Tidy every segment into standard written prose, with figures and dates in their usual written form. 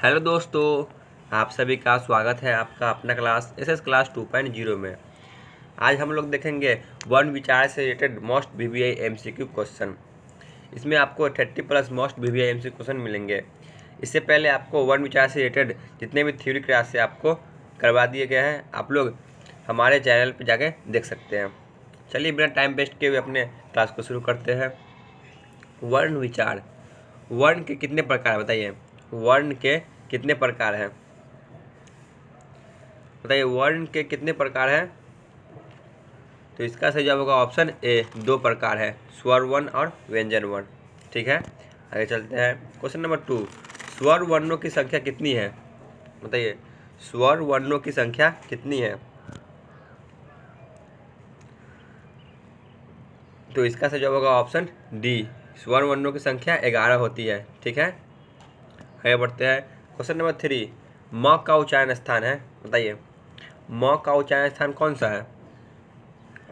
Hello दोस्तों, आप सभी का स्वागत है आपका अपना क्लास एसएस क्लास 2.0 में। आज हम लोग देखेंगे वर्ण विचार से related most VVI MCQ question. इसमें आपको 30+ मोस्ट वीवीआई एमसीक्यू क्वेश्चन मिलेंगे। इससे पहले आपको वर्ण विचार से रिलेटेड जितने भी थ्योरी क्लास से आपको करवा दिए गए हैं, आप लोग हमारे चैनल पर जाके देख सकते हैं। चलिए बिना टाइम वेस्ट किए हुए अपने क्लास को शुरू करते हैं। वर्ण विचार, वर्ण के कितने प्रकार बताइए? वर्ण के कितने प्रकार हैं बताइए? वर्ण के कितने प्रकार हैं? तो इसका सही जवाब होगा ऑप्शन ए, 2 प्रकार है, स्वर वर्ण और व्यंजन वर्ण। ठीक है, आगे चलते हैं। क्वेश्चन नंबर 2, स्वर वर्णों की संख्या कितनी है बताइए? स्वर वर्णों की संख्या कितनी है? तो इसका सही जवाब होगा ऑप्शन डी, स्वर वर्णों की संख्या 11 होती है। ठीक है, आगे बढ़ते हैं। क्वेश्चन नंबर 3, म का उच्चारण स्थान है बताइए? म का उच्चारण स्थान कौन सा है?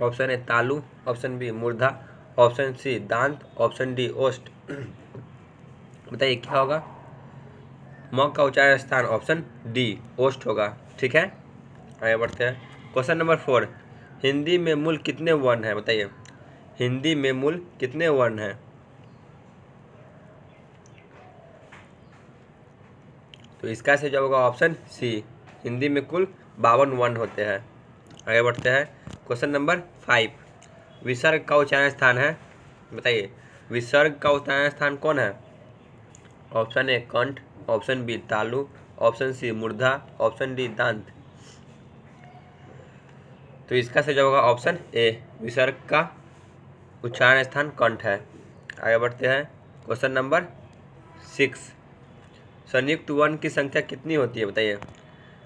ऑप्शन ए तालु, ऑप्शन बी मूर्धा, ऑप्शन सी दांत, ऑप्शन डी ओष्ठ। बताइए क्या होगा? म का उच्चारण स्थान ऑप्शन डी ओष्ठ होगा। ठीक है, आगे बढ़ते हैं। क्वेश्चन नंबर 4, हिंदी में मूल कितने वर्ण हैं बताइए? हिंदी में मूल कितने वर्ण हैं? तो इसका सही जवाब होगा ऑप्शन सी, हिंदी में कुल 52 वर्ण होते हैं। आगे बढ़ते हैं। क्वेश्चन नंबर 5, विसर्ग का उच्चारण स्थान है बताइए? विसर्ग का उच्चारण स्थान कौन है? ऑप्शन ए कंठ, ऑप्शन बी तालु, ऑप्शन सी मूर्धा, ऑप्शन डी दांत। तो इसका सही जवाब होगा ऑप्शन ए, विसर्ग का उच्चारण स्थान कंठ है। आगे बढ़ते हैं। क्वेश्चन नंबर 6, संयुक्त वर्ण की संख्या कितनी होती है बताइए?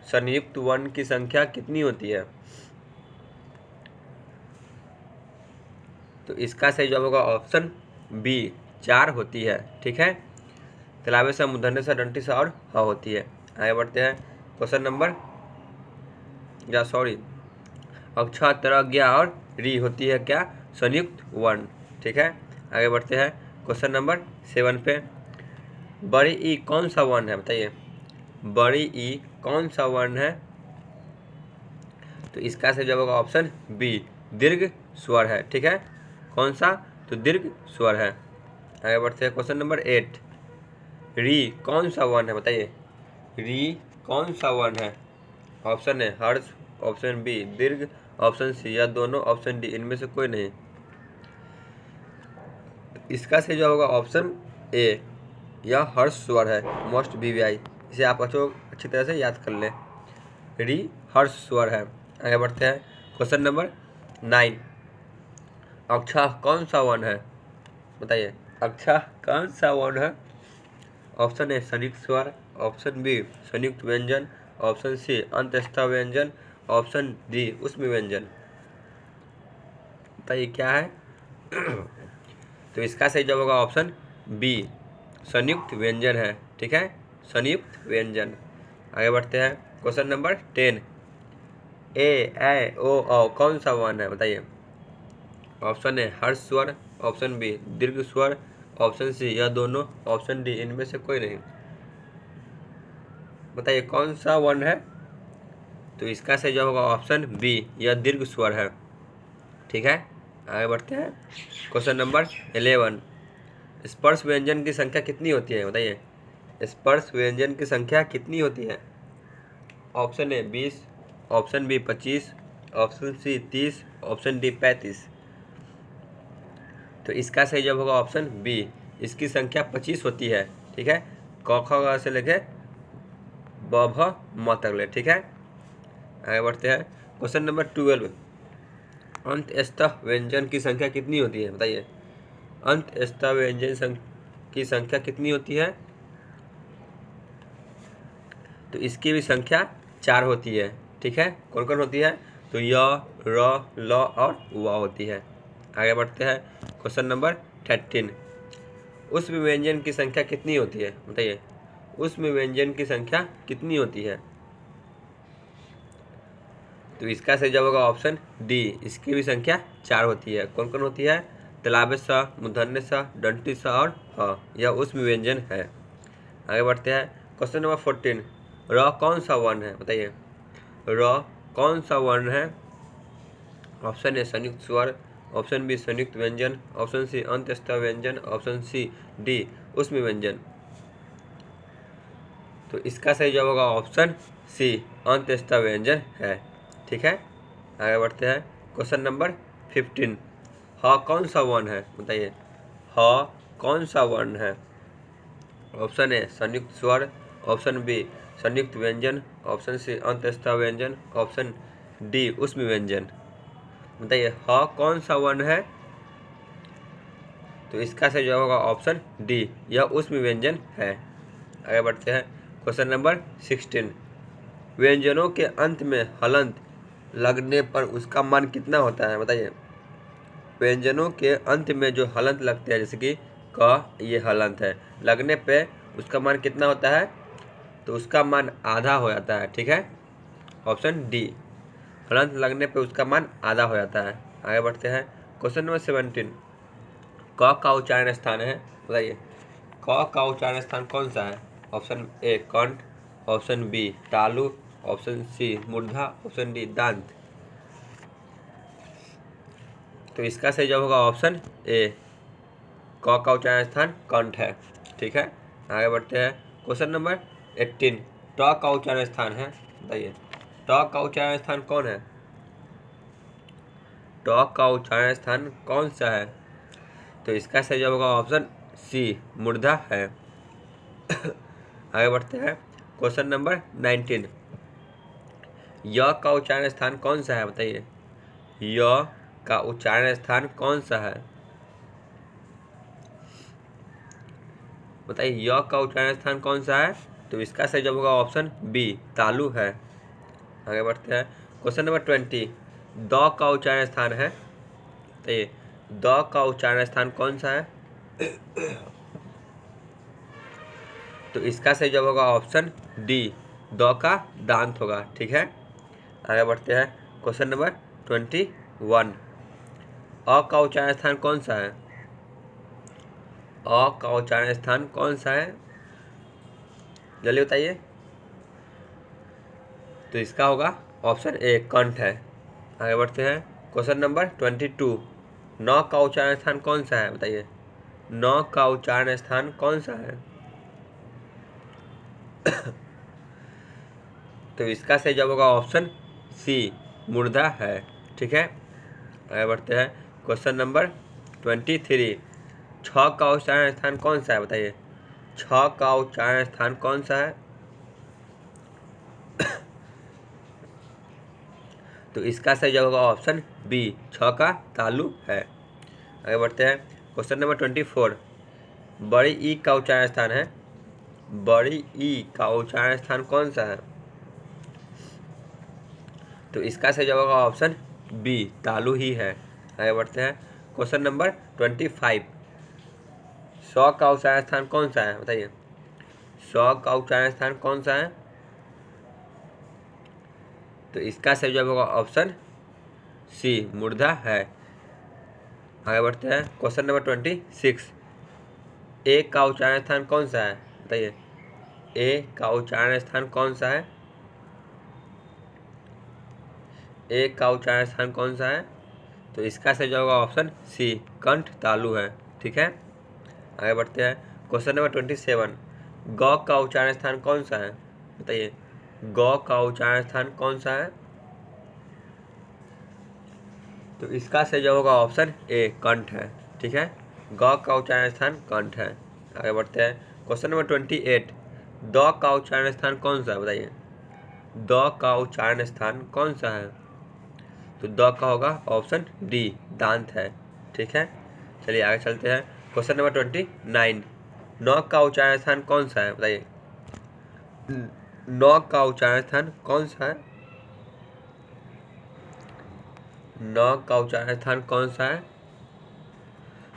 संयुक्त वर्ण की संख्या कितनी होती है? तो इसका सही जवाब होगा ऑप्शन बी, 4 होती है। ठीक है, तलाबे से, मूर्धन्य से, दंती से और ह होती है। आगे बढ़ते हैं। क्वेश्चन नंबर अक्ष, तरह, ज्ञा और री होती है क्या? संयुक्त वर्ण। ठीक है, आगे बढ़ते हैं। क्वेश्चन नंबर 7 पे, बड़ी ई कौन सा वर्ण है बताइए? बड़ी ई कौन सा वर्ण है? तो इसका सही जवाब होगा ऑप्शन बी, दीर्घ स्वर है। ठीक है, कौन सा? तो दीर्घ स्वर है। आगे बढ़ते हैं। क्वेश्चन नंबर 8, री कौन सा वर्ण है बताइए? री कौन सा वर्ण है? ऑप्शन ए हर्ष, ऑप्शन बी दीर्घ, ऑप्शन सी या दोनों, ऑप्शन डी इनमें से कोई नहीं। इसका सही जवाब होगा ऑप्शन ए, यह हर्ष स्वर है, मोस्ट वीवीआई। इसे आप अच्छी तरह से याद कर लें, री हर्ष स्वर है। आगे बढ़ते हैं। क्वेश्चन नंबर 9, अक्षा कौन सा वर्ण है बताइए? अक्षा कौन सा वर्ण है? ऑप्शन ए संयुक्त स्वर, ऑप्शन बी संयुक्त व्यंजन, ऑप्शन सी अंतस्थ व्यंजन, ऑप्शन डी उष्म व्यंजन। बताइए क्या है? तो इसका सही जवाब होगा ऑप्शन बी, संयुक्त व्यंजन है। ठीक है, संयुक्त व्यंजन। आगे बढ़ते हैं। क्वेश्चन नंबर 10, ए ओ कौन सा वर्ण है बताइए? ऑप्शन ए हर्ष स्वर, ऑप्शन बी दीर्घ स्वर, ऑप्शन सी यह दोनों, ऑप्शन डी इनमें से कोई नहीं। बताइए कौन सा वर्ण है? तो इसका सही जवाब होगा ऑप्शन बी, यह दीर्घ स्वर है। ठीक है, आगे बढ़ते हैं। क्वेश्चन नंबर 11, स्पर्श व्यंजन की संख्या कितनी होती है बताइए? स्पर्श व्यंजन की संख्या कितनी होती है? Option A 20, option B 25, option C 30, option D 35। तो इसका सही जवाब होगा ऑप्शन बी, इसकी संख्या 25 होती है। ठीक है, क ख से लेके ब भ म तक ले। ठीक है, आगे बढ़ते हैं। क्वेश्चन नंबर 12, अंतस्थ व्यंजन की संख्या कितनी होती है बताइए? अंतस्थ व्यंजन की संख्या कितनी होती है? तो इसकी भी संख्या 4 होती है। ठीक है, कौन कौन होती है? तो य, र, ल और व होती है। आगे बढ़ते हैं। क्वेश्चन नंबर 13, उष्म व्यंजन की संख्या कितनी होती है बताइए? उष्म व्यंजन की संख्या कितनी होती है? तो इसका सही जवाब होगा ऑप्शन डी, इसकी भी संख्या 4 होती है। कौन कौन होती है? तलाबे स, मूर्धन्य स, दंती स और ह, यह उष्म व्यंजन है। आगे बढ़ते हैं। क्वेश्चन नंबर 14, र कौन सा वर्ण है, बताइए र कौन सा वर्ण है। ऑप्शन ए संयुक्त स्वर, ऑप्शन बी संयुक्त व्यंजन, ऑप्शन सी अंत्यस्थ व्यंजन, ऑप्शन सी डी उष्म व्यंजन। तो इसका सही जवाब होगा ऑप्शन सी अंत्यस्थ व्यंजन है। ठीक है, आगे बढ़ते हैं। क्वेश्चन नंबर 15, ह कौन सा वर्ण है, बताइए ह कौन सा वर्ण है। ऑप्शन ए संयुक्त स्वर, ऑप्शन बी संयुक्त व्यंजन, ऑप्शन सी अंत्यस्थ व्यंजन, ऑप्शन डी उष्म व्यंजन। बताइए ह कौन सा वर्ण है। तो इसका सही जवाब होगा ऑप्शन डी, यह उष्म व्यंजन है। आगे बढ़ते हैं। क्वेश्चन नंबर 16, व्यंजनों के अंत में हलंत लगने पर उसका मान कितना होता है, बताइए। व्यंजनों के अंत में जो हलंत लगते हैं, जैसे कि क, ये हलंत है, लगने पे उसका मान कितना होता है, तो उसका मान आधा हो जाता है। ठीक है, ऑप्शन डी, हलंत लगने पे उसका मान आधा हो जाता है। आगे बढ़ते हैं। क्वेश्चन नंबर 17, क का उच्चारण स्थान है, बताइए क का उच्चारण स्थान कौन सा है। ऑप्शन ए कंठ, ऑप्शन बी तालु, ऑप्शन सी मूर्धा, ऑप्शन डी दांत। तो इसका सही जवाब होगा ऑप्शन ए, क का उच्चारण स्थान कंठ है। ठीक है, आगे बढ़ते हैं। क्वेश्चन नंबर 18, ट का उच्चारण स्थान है, बताइए ट का उच्चारण स्थान कौन है। ट का उच्चारण स्थान कौन सा है। तो इसका सही जवाब होगा ऑप्शन सी मूर्धा है। आगे बढ़ते हैं। क्वेश्चन नंबर 19, य का उच्चारण स्थान कौन सा है, बताइए य का उच्चारण स्थान कौन सा है। बताइए य का उच्चारण स्थान कौन सा है। तो इसका सही जवाब होगा ऑप्शन बी तालु है। आगे बढ़ते हैं। क्वेश्चन नंबर 20, द का उच्चारण स्थान है, बताइए द का उच्चारण स्थान कौन सा है। तो इसका सही जवाब होगा ऑप्शन डी, द का दांत होगा। ठीक है, आगे बढ़ते हैं। क्वेश्चन नंबर 21, अ का उच्चारण स्थान कौन सा है। अ का उच्चारण स्थान कौन सा है, जल्दी बताइए। तो इसका होगा ऑप्शन ए कंठ है। आगे बढ़ते हैं। क्वेश्चन नंबर 22, न का उच्चारण स्थान कौन सा है, बताइए न का उच्चारण स्थान कौन सा है। तो इसका सही जवाब होगा ऑप्शन सी मूर्धा है। ठीक है, आगे बढ़ते हैं। क्वेश्चन नंबर 23, छ का उच्चारण स्थान कौन सा है, बताइए छ का उच्चारण स्थान कौन सा है। तो इसका सही जवाब होगा ऑप्शन बी छ का तालु है। आगे बढ़ते हैं। क्वेश्चन नंबर 24, बड़ी ई का उच्चारण स्थान है, बड़ी ई का उच्चारण स्थान कौन सा है। तो इसका सही जवाब होगा ऑप्शन बी तालु ही है। आगे बढ़ते हैं। क्वेश्चन नंबर 25, सौ का उच्चारण स्थान कौन सा है, बताइए सौ का उच्चारण स्थान कौन सा है। तो इसका सही जवाब होगा ऑप्शन सी मूर्धा है। आगे बढ़ते हैं। क्वेश्चन नंबर 26, ए का उच्चारण स्थान कौन सा है, बताइए ए का उच्चारण स्थान कौन सा है। ए का उच्चारण स्थान कौन सा है। तो इसका सही जवाब होगा ऑप्शन सी कंठ तालु है। ठीक है, आगे बढ़ते हैं। क्वेश्चन नंबर 27, ग का उच्चारण स्थान कौन सा है, बताइए ग का उच्चारण स्थान कौन सा है। तो इसका सही जवाब होगा ऑप्शन ए कंठ है। ठीक है, ग का उच्चारण स्थान कंठ है। आगे बढ़ते हैं। क्वेश्चन नंबर 28, द का उच्चारण स्थान कौन सा है, बताइए द का उच्चारण स्थान कौन सा है। तो द का होगा ऑप्शन डी दांत है। ठीक है, चलिए आगे चलते हैं। क्वेश्चन नंबर 29, न का उच्चारण स्थान कौन सा है, बताइए न का उच्चारण स्थान कौन सा है। न का उच्चारण स्थान कौन सा है।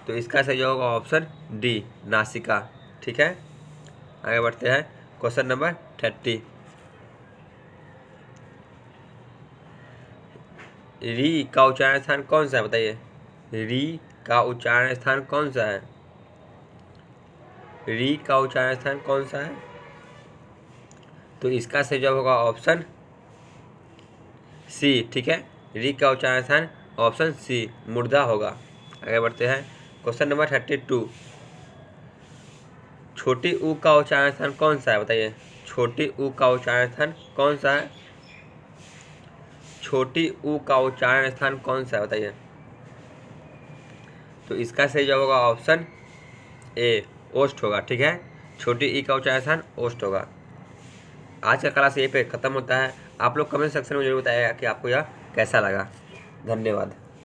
तो इसका सही होगा ऑप्शन डी नासिका। ठीक है, आगे बढ़ते हैं। क्वेश्चन नंबर 30, री का उच्चारण स्थान कौन सा है, बताइए री का उच्चारण स्थान कौन सा है। री का उच्चारण स्थान कौन सा है। तो इसका सही जवाब होगा ऑप्शन सी। ठीक है, री का उच्चारण स्थान ऑप्शन सी मुर्दा होगा। आगे बढ़ते हैं क्वेश्चन नंबर 32। छोटी ऊ का उच्चारण स्थान कौन सा है, बताइए। छोटी ऊ का उच्चारण स्थान कौन सा है? छोटी ऊ का उच्चारण स्थान कौन सा है, बताइए। तो इसका सही जवाब होगा ऑप्शन ए ओस्ट होगा। ठीक है, छोटी ई का उच्चारण स्थान ओस्ट होगा। आज का क्लास यहीं पे ख़त्म होता है। आप लोग कमेंट सेक्शन में जरूर बताइएगा कि आपको यह कैसा लगा। धन्यवाद।